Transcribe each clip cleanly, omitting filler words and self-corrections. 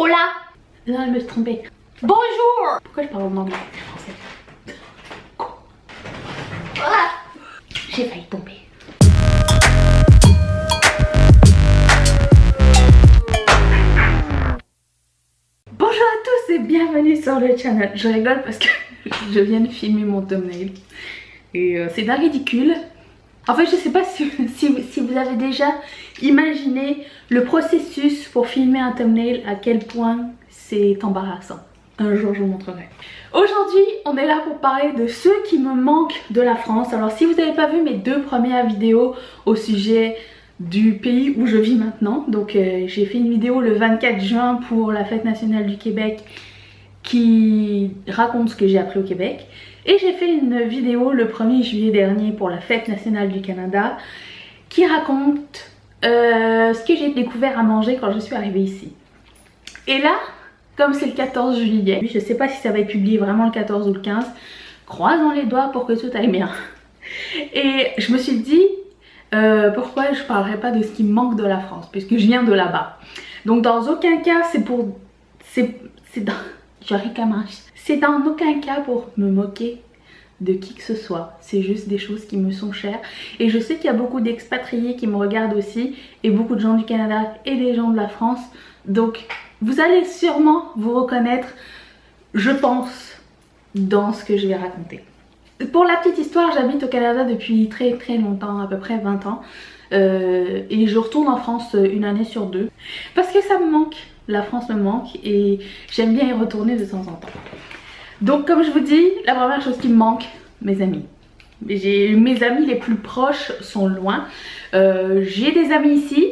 Hola. Non, je me suis trompée. Bonjour. Pourquoi je parle en anglais? Français. Ah, j'ai failli tomber. Bonjour à tous et bienvenue sur le channel. Je rigole parce que je viens de filmer mon thumbnail. Et c'est d'un ridicule. En fait, je sais pas si vous avez déjà imaginé le processus pour filmer un thumbnail, à quel point c'est embarrassant. Un jour, je vous montrerai. Aujourd'hui, on est là pour parler de ce qui me manque de la France. Alors, si vous n'avez pas vu mes deux premières vidéos au sujet du pays où je vis maintenant, donc j'ai fait une vidéo le 24 juin pour la fête nationale du Québec qui raconte ce que j'ai appris au Québec. Et j'ai fait une vidéo le 1er juillet dernier pour la fête nationale du Canada qui raconte ce que j'ai découvert à manger quand je suis arrivée ici. Et là, comme c'est le 14 juillet, je sais pas si ça va être publié vraiment le 14 ou le 15, croisons les doigts pour que tout aille bien. Et je me suis dit, pourquoi je parlerai pas de ce qui me manque de la France, puisque je viens de là-bas. Donc dans aucun cas, c'est dans aucun cas pour me moquer de qui que ce soit. C'est juste des choses qui me sont chères. Et je sais qu'il y a beaucoup d'expatriés qui me regardent aussi, et beaucoup de gens du Canada et des gens de la France. Donc vous allez sûrement vous reconnaître, je pense, dans ce que je vais raconter. Pour la petite histoire, j'habite au Canada depuis très longtemps, à peu près 20 ans. Et je retourne en France une année sur deux. Parce que ça me manque, la France me manque et j'aime bien y retourner de temps en temps. Donc comme je vous dis, la première chose qui me manque, mes amis. Mes amis les plus proches sont loin. J'ai des amis ici,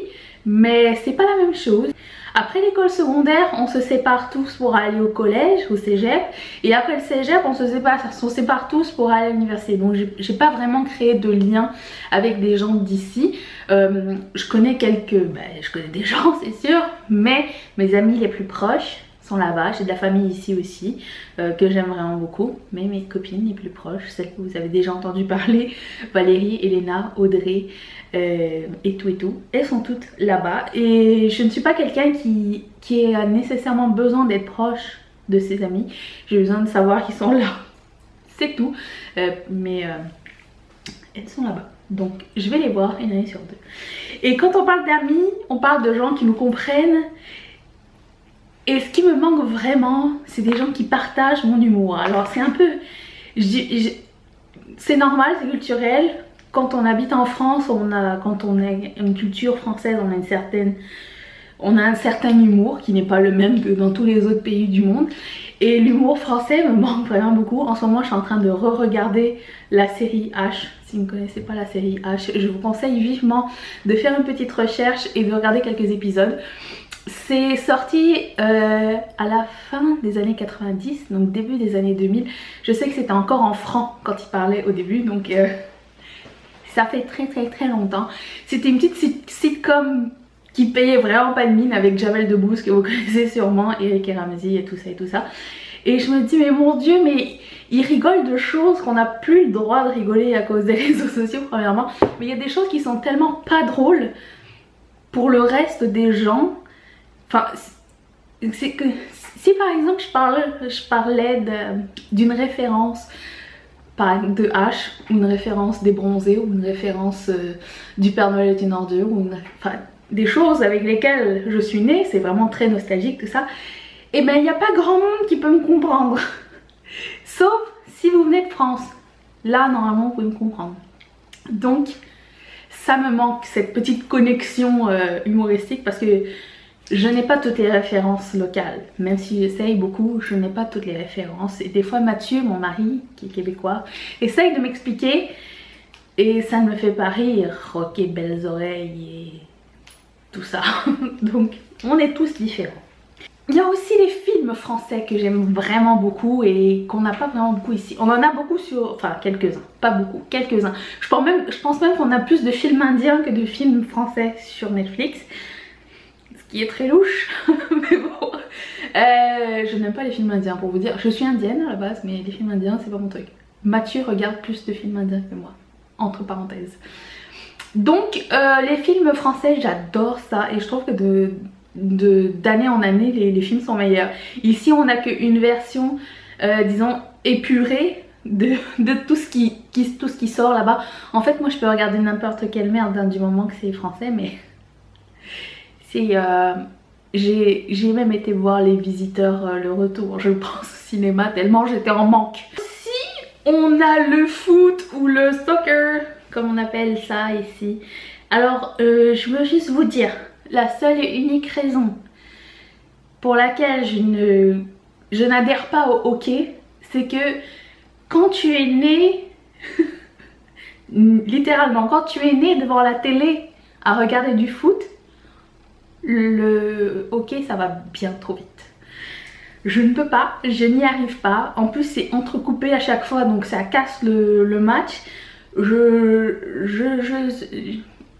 mais c'est pas la même chose. Après l'école secondaire, on se sépare tous pour aller au collège, au cégep. Et après le cégep, on se sépare tous pour aller à l'université. Donc j'ai pas vraiment créé de lien avec des gens d'ici. Je connais des gens, c'est sûr. Mais mes amis les plus proches sont là-bas. J'ai de la famille ici aussi, que j'aime vraiment beaucoup. Mais mes copines les plus proches, celles que vous avez déjà entendu parler, Valérie, Elena, Audrey, et tout, elles sont toutes là-bas. Et je ne suis pas quelqu'un qui a nécessairement besoin d'être proche de ses amis. J'ai besoin de savoir qu'ils sont là, c'est tout. Mais elles sont là-bas, donc je vais les voir une année sur deux. Et quand on parle d'amis, on parle de gens qui nous comprennent. Et ce qui me manque vraiment, c'est des gens qui partagent mon humour. Alors c'est un peu, c'est normal, c'est culturel. Quand on habite en France, quand on a une culture française, on a un certain humour qui n'est pas le même que dans tous les autres pays du monde. Et l'humour français me manque vraiment beaucoup. En ce moment, je suis en train de re-regarder la série H. Si vous ne connaissez pas la série H, je vous conseille vivement de faire une petite recherche et de regarder quelques épisodes. C'est sorti à la fin des années 90, donc début des années 2000. Je sais que c'était encore en francs quand il parlait au début, donc ça fait très longtemps. C'était une petite sitcom qui payait vraiment pas de mine avec Jamel Debbouze, que vous connaissez sûrement, Eric et Ramsey et tout ça. Et je me dis, mais mon Dieu, mais ils rigolent de choses qu'on n'a plus le droit de rigoler à cause des réseaux sociaux premièrement. Mais il y a des choses qui sont tellement pas drôles pour le reste des gens. Enfin, c'est que si par exemple je parlais d'une référence de H, une référence des Bronzés, ou une référence du Père Noël est une ordure, ou des choses avec lesquelles je suis née, c'est vraiment très nostalgique tout ça, et ben il n'y a pas grand monde qui peut me comprendre. Sauf si vous venez de France, là normalement vous pouvez me comprendre. Donc ça me manque, cette petite connexion humoristique, parce que je n'ai pas toutes les références locales, même si j'essaye beaucoup, je n'ai pas toutes les références. Et des fois Mathieu, mon mari, qui est québécois, essaye de m'expliquer et ça ne me fait pas rire. Ok, belles oreilles et tout ça. Donc on est tous différents. Il y a aussi les films français que j'aime vraiment beaucoup et qu'on n'a pas vraiment beaucoup ici. On en a beaucoup enfin quelques-uns, pas beaucoup, quelques-uns. Je pense même qu'on a plus de films indiens que de films français sur Netflix. Qui est très louche, mais bon, je n'aime pas les films indiens, pour vous dire. Je suis indienne à la base, mais les films indiens c'est pas mon truc. Mathieu regarde plus de films indiens que moi, entre parenthèses. Donc les films français, j'adore ça, et je trouve que d'année en année, les films sont meilleurs. Ici, on n'a qu'une version, disons, épurée de tout ce qui sort là-bas. En fait, moi, je peux regarder n'importe quelle merde, hein, du moment que c'est français, mais c'est... j'ai même été voir Les Visiteurs, le retour, je pense, au cinéma, tellement j'étais en manque. Si on a le foot ou le soccer, comme on appelle ça ici, alors je veux juste vous dire, la seule et unique raison pour laquelle je n'adhère pas au hockey, c'est que quand tu es né, littéralement, quand tu es né devant la télé à regarder du foot, le hockey ça va bien trop vite. Je ne peux pas, je n'y arrive pas. En plus c'est entrecoupé à chaque fois, donc ça casse le match.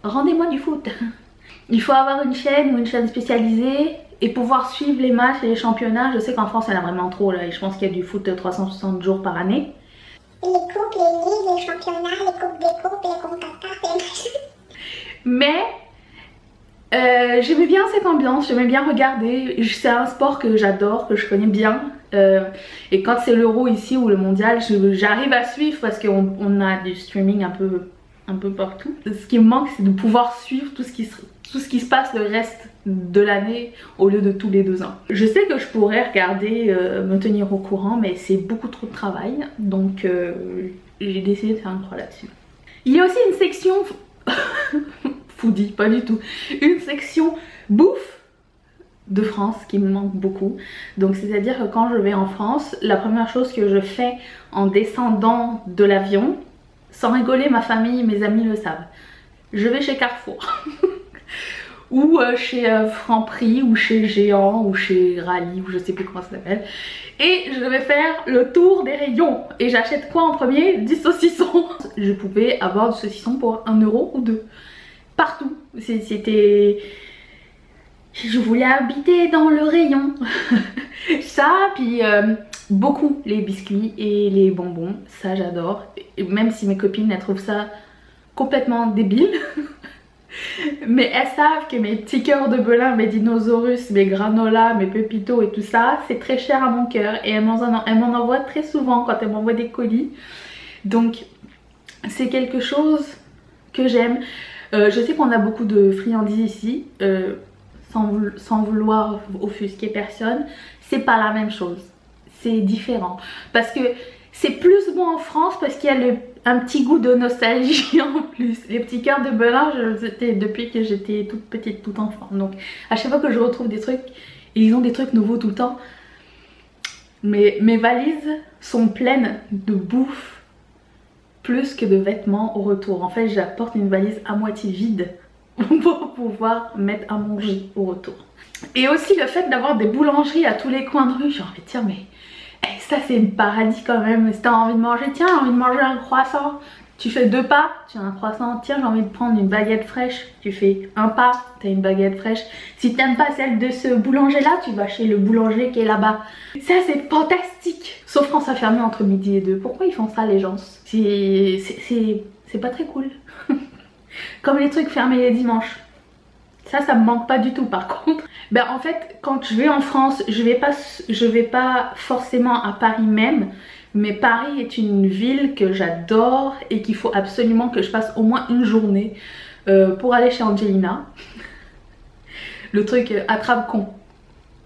Rendez-moi du foot. Il faut avoir une chaîne ou une chaîne spécialisée et pouvoir suivre les matchs et les championnats. Je sais qu'en France il y en a vraiment trop là, et je pense qu'il y a du foot 360 jours par année. Les coupes, les ligues, les championnats, les coupes des coupes, les comptes, les machins. Mais j'aimais bien cette ambiance, j'aimais bien regarder. C'est un sport que j'adore, que je connais bien. Et quand c'est l'Euro ici ou le mondial, j'arrive à suivre parce qu'on a du streaming un peu partout. Ce qui me manque, c'est de pouvoir suivre tout ce qui se passe le reste de l'année au lieu de tous les 2 ans. Je sais que je pourrais regarder, me tenir au courant, mais c'est beaucoup trop de travail. Donc j'ai décidé de faire une croix là-dessus. Il y a aussi une section... foodie, pas du tout. Une section bouffe de France qui me manque beaucoup. Donc c'est à dire que quand je vais en France, la première chose que je fais en descendant de l'avion, sans rigoler, ma famille, mes amis le savent, je vais chez Carrefour ou chez Franprix ou chez Géant ou chez Rallye ou je sais plus comment ça s'appelle, et je vais faire le tour des rayons. Et j'achète quoi en premier? Du saucisson. Je pouvais avoir du saucisson pour 1 euro ou 2 partout. C'était... Je voulais habiter dans le rayon. Ça, puis beaucoup les biscuits et les bonbons, ça j'adore. Même si mes copines elles trouvent ça complètement débile. Mais elles savent que mes petits cœurs de Belin, mes dinosaurus, mes granolas, mes pépitos et tout ça, c'est très cher à mon cœur. Et elles m'en envoient très souvent quand elles m'envoient des colis. Donc c'est quelque chose que j'aime. Je sais qu'on a beaucoup de friandises ici, sans vouloir offusquer personne, c'est pas la même chose, c'est différent. Parce que c'est plus bon en France parce qu'il y a un petit goût de nostalgie en plus. Les petits cœurs de Belin, c'était depuis que j'étais toute petite, toute enfant. Donc à chaque fois que je retrouve des trucs, ils ont des trucs nouveaux tout le temps. Mais mes valises sont pleines de bouffe plus que de vêtements au retour. En fait, j'apporte une valise à moitié vide pour pouvoir mettre à manger au retour. Et aussi le fait d'avoir des boulangeries à tous les coins de rue, j'ai envie de dire mais ça c'est le paradis quand même. Si t'as envie de manger, tiens, j'ai envie de manger un croissant, tu fais 2 pas, tu as un croissant. Tiens, j'ai envie de prendre une baguette fraîche, tu fais 1 pas, tu as une baguette fraîche. Si t'aimes pas celle de ce boulanger là, tu vas chez le boulanger qui est là-bas. Ça c'est fantastique. Sauf quand ça ferme entre midi et 2. Pourquoi ils font ça les gens? C'est pas très cool. Comme les trucs fermés les dimanches. Ça me manque pas du tout par contre. Ben en fait quand je vais en France, je vais pas forcément à Paris même. Mais Paris est une ville que j'adore et qu'il faut absolument que je passe au moins une journée pour aller chez Angelina. Le truc attrape-con.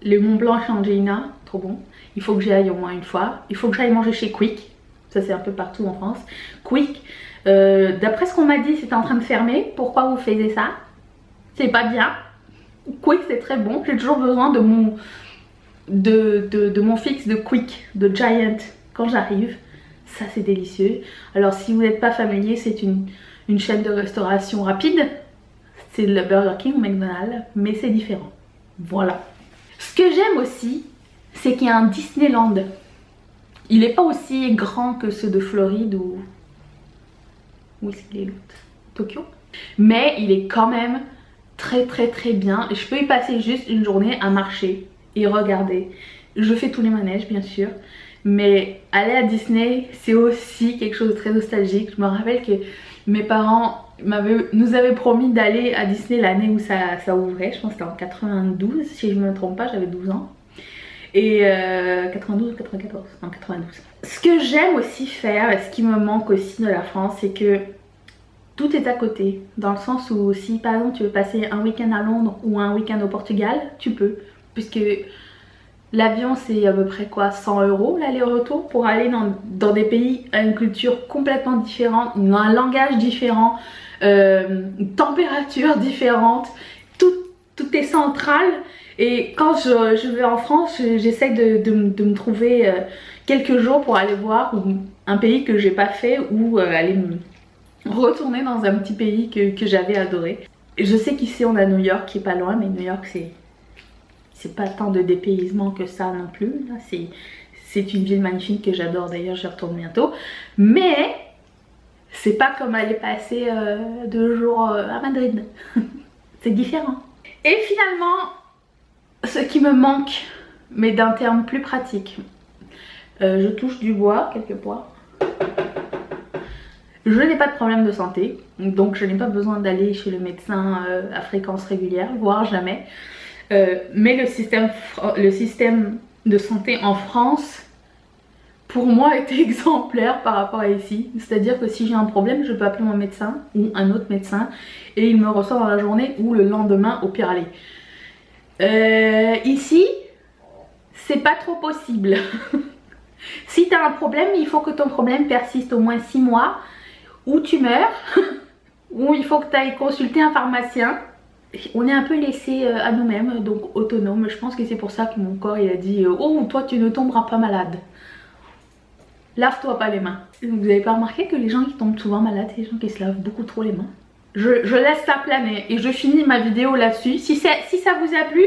Le Mont Blanc chez Angelina, trop bon. Il faut que j'y aille au moins une fois. Il faut que j'aille manger chez Quick. Ça c'est un peu partout en France. Quick, d'après ce qu'on m'a dit, c'était en train de fermer. Pourquoi vous faisiez ça? C'est pas bien. Quick c'est très bon. J'ai toujours besoin de mon fixe de Quick, de Giant quand j'arrive. Ça c'est délicieux. Alors si vous n'êtes pas familier, c'est une chaîne de restauration rapide. C'est le Burger King ou McDonald's, mais c'est différent. Voilà. Ce que j'aime aussi, c'est qu'il y a un Disneyland. Il n'est pas aussi grand que ceux de Floride ou... Où est-ce qu'il est l'autre? Tokyo. Mais il est quand même très bien. Et je peux y passer juste une journée à marcher et regarder. Je fais tous les manèges bien sûr. Mais aller à Disney, c'est aussi quelque chose de très nostalgique. Je me rappelle que mes parents nous avait promis d'aller à Disney l'année où ça ouvrait. Je pense que c'était en 92, si je ne me trompe pas, j'avais 12 ans. Et 92 ou 94, non 92. Ce que j'aime aussi faire, et ce qui me manque aussi de la France, c'est que tout est à côté. Dans le sens où si par exemple tu veux passer un week-end à Londres ou un week-end au Portugal, tu peux. Puisque l'avion c'est à peu près quoi, 100 € l'aller-retour pour aller dans des pays à une culture complètement différente, un langage différent, une température différente, tout est central. Et quand je vais en France, j'essaie de me trouver quelques jours pour aller voir un pays que j'ai pas fait ou aller me retourner dans un petit pays que j'avais adoré. Je sais qu'ici on a New York qui est pas loin, mais New York c'est pas tant de dépaysement que ça non plus. C'est une ville magnifique que j'adore, d'ailleurs j'y retourne bientôt. Mais c'est pas comme aller passer 2 jours à Madrid. C'est différent. Et finalement, ce qui me manque, mais d'un terme plus pratique, je touche du bois, quelques pois. Je n'ai pas de problème de santé, donc je n'ai pas besoin d'aller chez le médecin à fréquence régulière, voire jamais. Mais le système de santé en France, pour moi, est exemplaire par rapport à ici. C'est-à-dire que si j'ai un problème, je peux appeler mon médecin ou un autre médecin et il me reçoit dans la journée ou le lendemain au pire aller. Ici, c'est pas trop possible. Si tu as un problème, il faut que ton problème persiste au moins 6 mois, ou tu meurs, ou il faut que tu ailles consulter un pharmacien. On est un peu laissé à nous-mêmes, donc autonome. Je pense que c'est pour ça que mon corps il a dit oh, toi tu ne tomberas pas malade. Lave-toi pas les mains. Vous avez pas remarqué que les gens qui tombent souvent malades, c'est les gens qui se lavent beaucoup trop les mains? Je laisse ça planer et je finis ma vidéo là-dessus. Si ça vous a plu,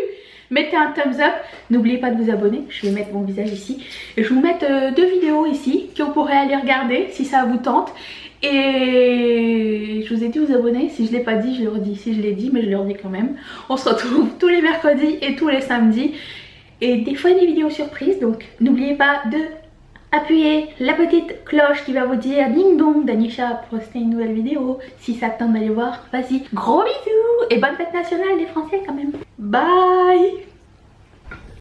mettez un thumbs up. N'oubliez pas de vous abonner. Je vais mettre mon visage ici. Et je vais vous mettre 2 vidéos ici que vous pourrez aller regarder si ça vous tente. Et je vous ai dit vous abonner. Si je ne l'ai pas dit, je le redis. Si je l'ai dit, mais je le redis quand même. On se retrouve tous les mercredis et tous les samedis. Et des fois des vidéos surprises. Donc n'oubliez pas de appuyer la petite cloche qui va vous dire ding dong Danisha a posté une nouvelle vidéo. Si ça te tente d'aller voir, vas-y. Gros bisous et bonne fête nationale des Français quand même. Bye.